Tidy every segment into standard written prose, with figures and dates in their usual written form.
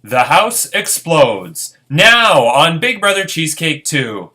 The house explodes. Now on Big Brother Cheesecake 2.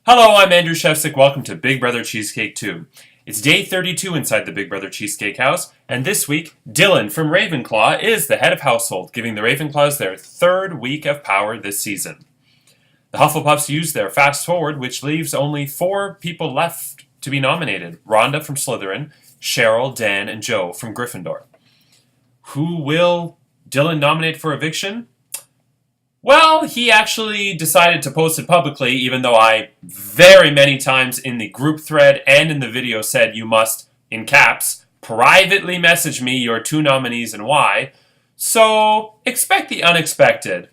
Hello, I'm Andrew Shevsik. Welcome to Big Brother Cheesecake 2. It's day 32 inside the Big Brother Cheesecake house, and this week, Dylan from Ravenclaw is the head of household, giving the Ravenclaws their third week of power this season. The Hufflepuffs use their fast forward, which leaves only 4 people left to be nominated. Rhonda from Slytherin, Cheryl, Dan, and Joe from Gryffindor. Who will Dylan nominate for eviction? Well, he actually decided to post it publicly, even though I very many times in the group thread and in the video said you must, in caps, privately message me your 2 nominees and why. So, expect the unexpected.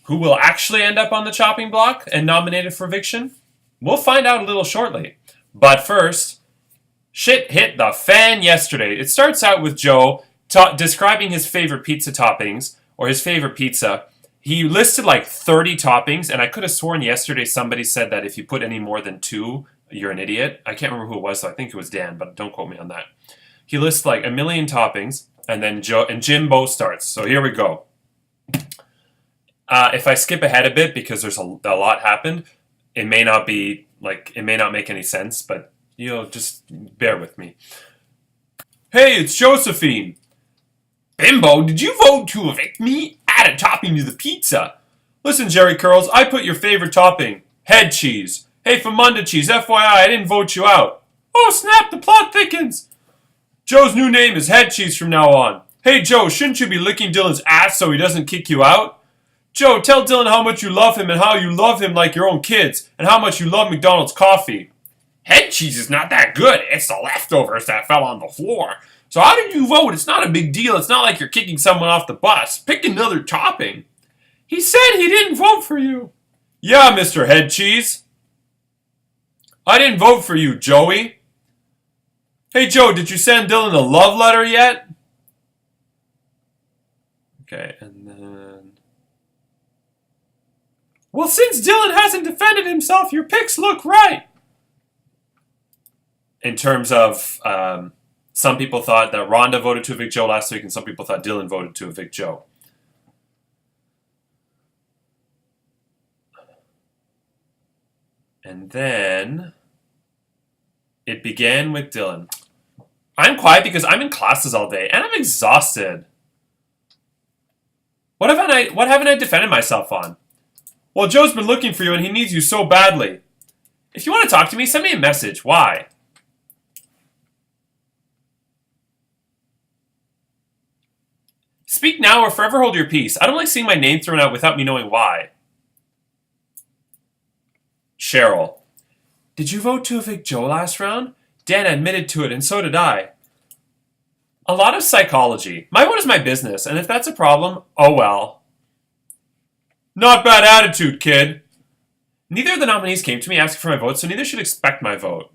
Who will actually end up on the chopping block and nominated for eviction? We'll find out a little shortly. But first, shit hit the fan yesterday. It starts out with Joe describing his favorite pizza toppings, or his favorite pizza. He listed like 30 toppings, and I could have sworn yesterday somebody said that if you put any more than 2, you're an idiot. I can't remember who it was, so I think it was Dan, but don't quote me on that. He lists like a million toppings, and then Jimbo starts. So here we go. If I skip ahead a bit because there's a lot happened, it may not make any sense, but just bear with me. Hey, it's Josephine. Bimbo, did you vote to evict me? Add a topping to the pizza. Listen, Jerry Curls, I put your favorite topping. Head cheese. Hey, Famunda cheese, FYI, I didn't vote you out. Oh, snap, the plot thickens. Joe's new name is Head Cheese from now on. Hey, Joe, shouldn't you be licking Dylan's ass so he doesn't kick you out? Joe, tell Dylan how much you love him and how you love him like your own kids and how much you love McDonald's coffee. Head cheese is not that good. It's the leftovers that fell on the floor. So how did you vote? It's not a big deal. It's not like you're kicking someone off the bus. Pick another topping. He said he didn't vote for you. Yeah, Mr. Head Cheese. I didn't vote for you, Joey. Hey, Joe, did you send Dylan a love letter yet? Okay, and then... Well, since Dylan hasn't defended himself, your picks look right. In terms of... some people thought that Rhonda voted to evict Joe last week, and some people thought Dylan voted to evict Joe. And then it began with Dylan. I'm quiet because I'm in classes all day, and I'm exhausted. What haven't I defended myself on? Well, Joe's been looking for you, and he needs you so badly. If you want to talk to me, send me a message. Why? Speak now or forever hold your peace. I don't like seeing my name thrown out without me knowing why. Cheryl. Did you vote to evict Joe last round? Dan admitted to it, and so did I. A lot of psychology. My vote is my business, and if that's a problem, oh well. Not bad attitude, kid. Neither of the nominees came to me asking for my vote, so neither should expect my vote.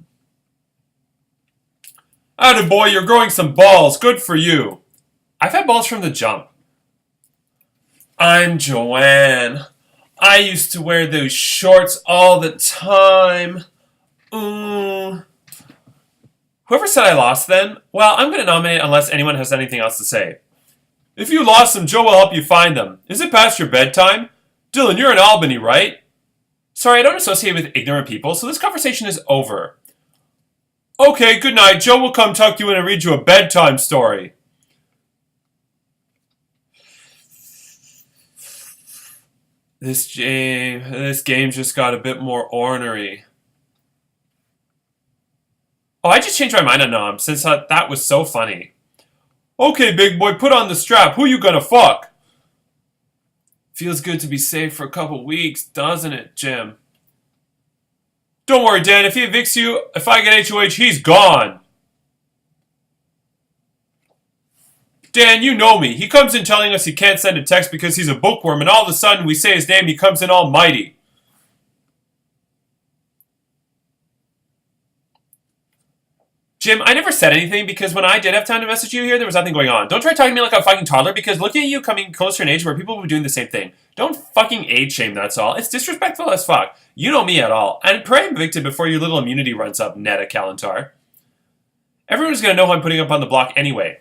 Attaboy, you're growing some balls. Good for you. I've had balls from the jump. I'm Joanne. I used to wear those shorts all the time. Whoever said I lost then, well, I'm going to nominate unless anyone has anything else to say. If you lost them, Joe will help you find them. Is it past your bedtime? Dylan, you're in Albany, right? Sorry, I don't associate with ignorant people, so this conversation is over. Okay, good night. Joe will come tuck you in and read you a bedtime story. This game just got a bit more ornery. Oh, I just changed my mind on Nom since that was so funny. Okay, big boy, put on the strap. Who you gonna fuck? Feels good to be safe for a couple weeks, doesn't it, Jim? Don't worry, Dan. If he evicts you, if I get HOH, he's gone. Dan, you know me. He comes in telling us he can't send a text because he's a bookworm, and all of a sudden we say his name, he comes in all mighty. Jim, I never said anything because when I did have time to message you here, there was nothing going on. Don't try talking to me like a fucking toddler because looking at you coming closer in age where people will be doing the same thing. Don't fucking age shame, that's all. It's disrespectful as fuck. You know me at all. And pray I'm evicted before your little immunity runs up, Netta Kalantar. Everyone's gonna know who I'm putting up on the block anyway.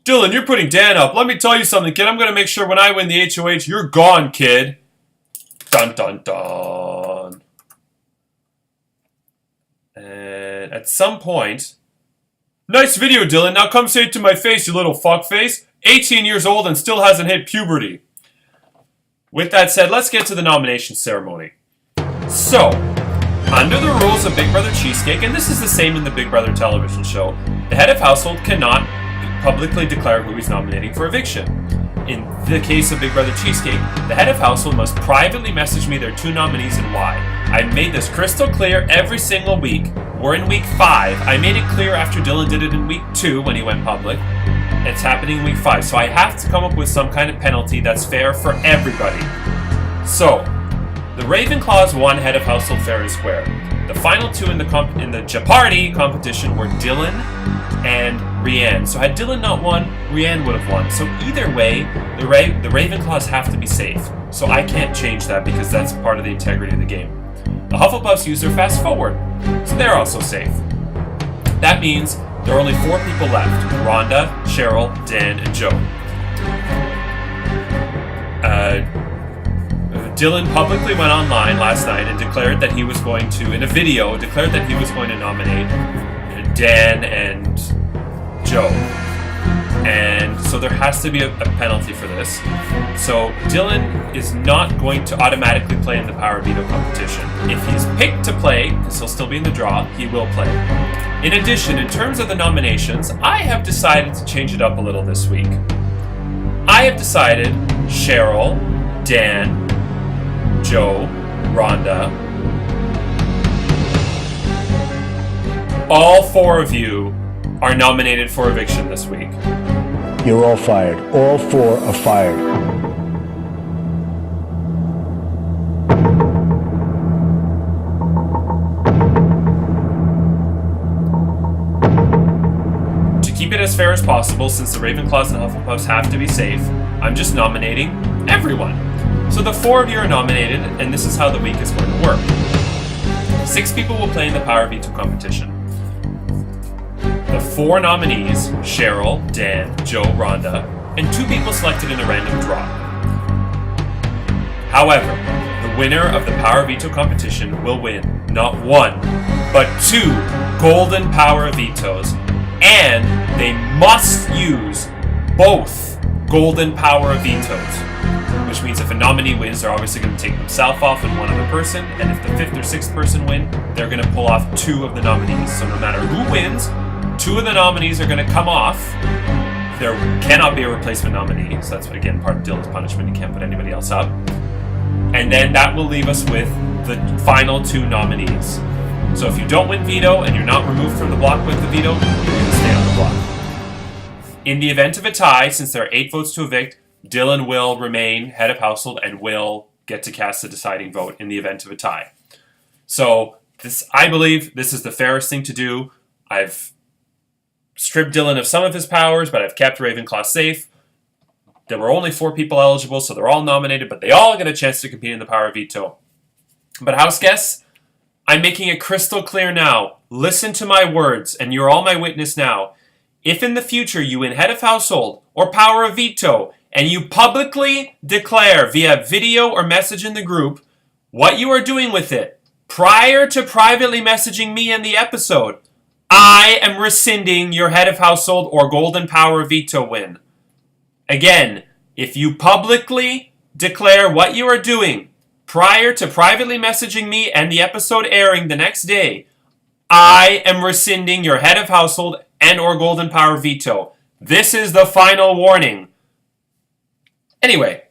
Dylan, you're putting Dan up. Let me tell you something, kid. I'm gonna make sure when I win the HOH, you're gone, kid. Dun dun dun. And at some point... Nice video, Dylan. Now come say it to my face, you little fuckface. 18 years old and still hasn't hit puberty. With that said, let's get to the nomination ceremony. So, under the rules of Big Brother Cheesecake, and this is the same in the Big Brother television show, the head of household cannot publicly declare who he's nominating for eviction. In the case of Big Brother Cheesecake, the head of household must privately message me their 2 nominees and why. I've made this crystal clear every single week. We're in week 5. I made it clear after Dylan did it in week 2 when he went public. It's happening in week 5. So I have to come up with some kind of penalty that's fair for everybody. So, the Ravenclaws won head of household fair and square. The final 2 in the Jeopardy competition were Dylan and Rianne. So had Dylan not won, Rianne would have won. So either way, the Ravenclaws have to be safe. So I can't change that because that's part of the integrity of the game. The Hufflepuffs use their fast forward, so they're also safe. That means there are only 4 people left: Rhonda, Cheryl, Dan, and Joe. Dylan publicly went online last night and declared that he was going to, in a video, declared that he was going to nominate Dan and Joe. And so there has to be a penalty for this. So Dylan is not going to automatically play in the Power Veto competition. If he's picked to play, because he'll still be in the draw, he will play. In addition, in terms of the nominations, I have decided to change it up a little this week. I have decided Cheryl, Dan, Joe, Rhonda, all 4 of you are nominated for eviction this week. You're all fired. All 4 are fired. To keep it as fair as possible, since the Ravenclaws and Hufflepuffs have to be safe, I'm just nominating everyone. So the 4 of you are nominated, and this is how the week is going to work. 6 people will play in the Power Veto competition. The 4 nominees, Cheryl, Dan, Joe, Rhonda, and 2 people selected in a random draw. However, the winner of the Power Veto competition will win not 1, but 2 Golden Power Vetoes, and they must use both Golden Power Vetoes. Which means if a nominee wins, they're obviously going to take themselves off and one other person, and if the 5th or 6th person win, they're going to pull off 2 of the nominees. So no matter who wins, 2 of the nominees are going to come off. There cannot be a replacement nominee, so that's, again, part of Dylan's punishment. He can't put anybody else up. And then that will leave us with the final 2 nominees. So if you don't win veto and you're not removed from the block with the veto, you're going to stay on the block. In the event of a tie, since there are 8 votes to evict, Dylan will remain head of household and will get to cast the deciding vote in the event of a tie. So I believe this is the fairest thing to do. I've stripped Dylan of some of his powers, but I've kept Ravenclaw safe. There were only 4 people eligible, so they're all nominated, but they all get a chance to compete in the Power Veto. But house guests, I'm making it crystal clear now. Listen to my words, and you're all my witness now. If in the future you win head of household or Power of Veto, and you publicly declare via video or message in the group what you are doing with it, prior to privately messaging me in the episode, I am rescinding your head of household or Golden Power Veto win. Again, if you publicly declare what you are doing prior to privately messaging me and the episode airing the next day, I am rescinding your head of household and or Golden Power Veto. This is the final warning. Anyway,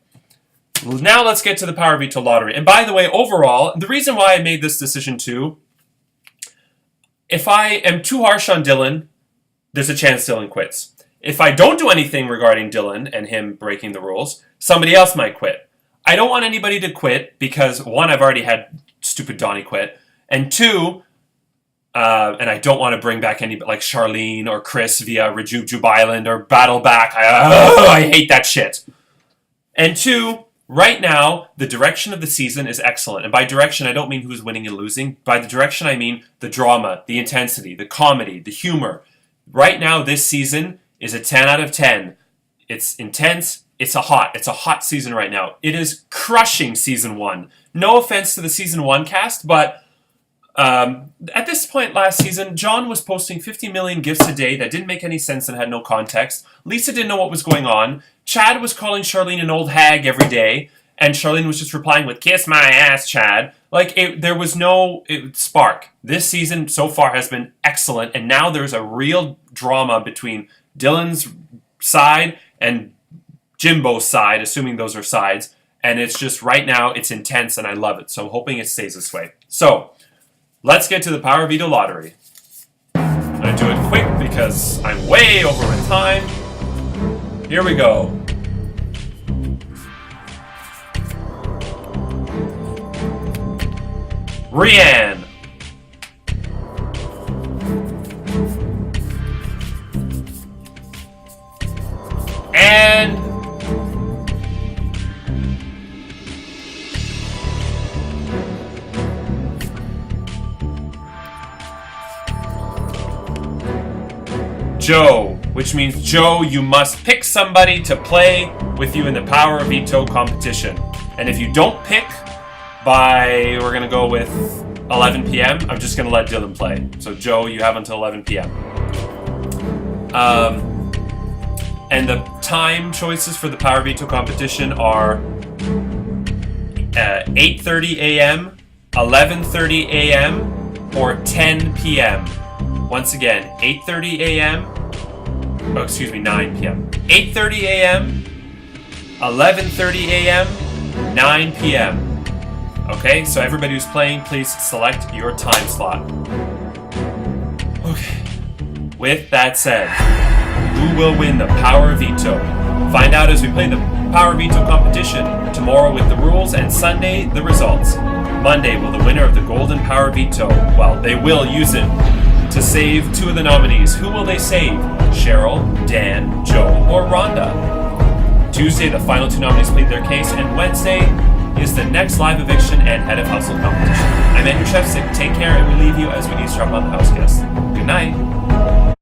now let's get to the Power Veto lottery. And by the way, overall, the reason why I made this decision too, if I am too harsh on Dylan, there's a chance Dylan quits. If I don't do anything regarding Dylan and him breaking the rules, somebody else might quit. I don't want anybody to quit because, one, I've already had stupid Donnie quit, and two, and I don't want to bring back anybody like Charlene or Chris via Rejuve Island or Battle Back. I hate that shit. And two, right now, the direction of the season is excellent. And by direction, I don't mean who's winning and losing. By the direction, I mean the drama, the intensity, the comedy, the humor. Right now, this season is a 10 out of 10. It's intense. It's a hot season right now. It is crushing season 1. No offense to the season 1 cast, but at this point last season, John was posting 50 million gifts a day that didn't make any sense and had no context. Lisa didn't know what was going on. Chad was calling Charlene an old hag every day, and Charlene was just replying with, "Kiss my ass, Chad." There was no spark. This season so far has been excellent, and now there's a real drama between Dylan's side and Jimbo's side, assuming those are sides, and it's just, right now, it's intense, and I love it, so I'm hoping it stays this way. So, let's get to the Power Veto Lottery. I'm going to do it quick because I'm way over with time. Here we go. Rianne. And Joe, which means, Joe, you must pick somebody to play with you in the Power Veto competition. And if you don't pick by, we're going to go with 11 p.m., I'm just going to let Dylan play. So, Joe, you have until 11 p.m. And the time choices for the Power Veto competition are 8:30 a.m., 11:30 a.m., or 10 p.m. Once again, 8:30 a.m., 9 p.m. 8:30 a.m., 11:30 a.m., 9 p.m. Okay, so everybody who's playing, please select your time slot. Okay, with that said, who will win the Power Veto? Find out as we play the Power Veto competition tomorrow with the rules, and Sunday the results. Monday, will the winner of the Golden Power Veto, well, they will use it to save 2 of the nominees. Who will they save? Cheryl, Dan, Joe, or Rhonda? Tuesday, the final 2 nominees plead their case, and Wednesday is the next live eviction and head of household competition. I'm Andrew Shefsick. Take care, and we leave you as we eavesdrop on the house guests. Good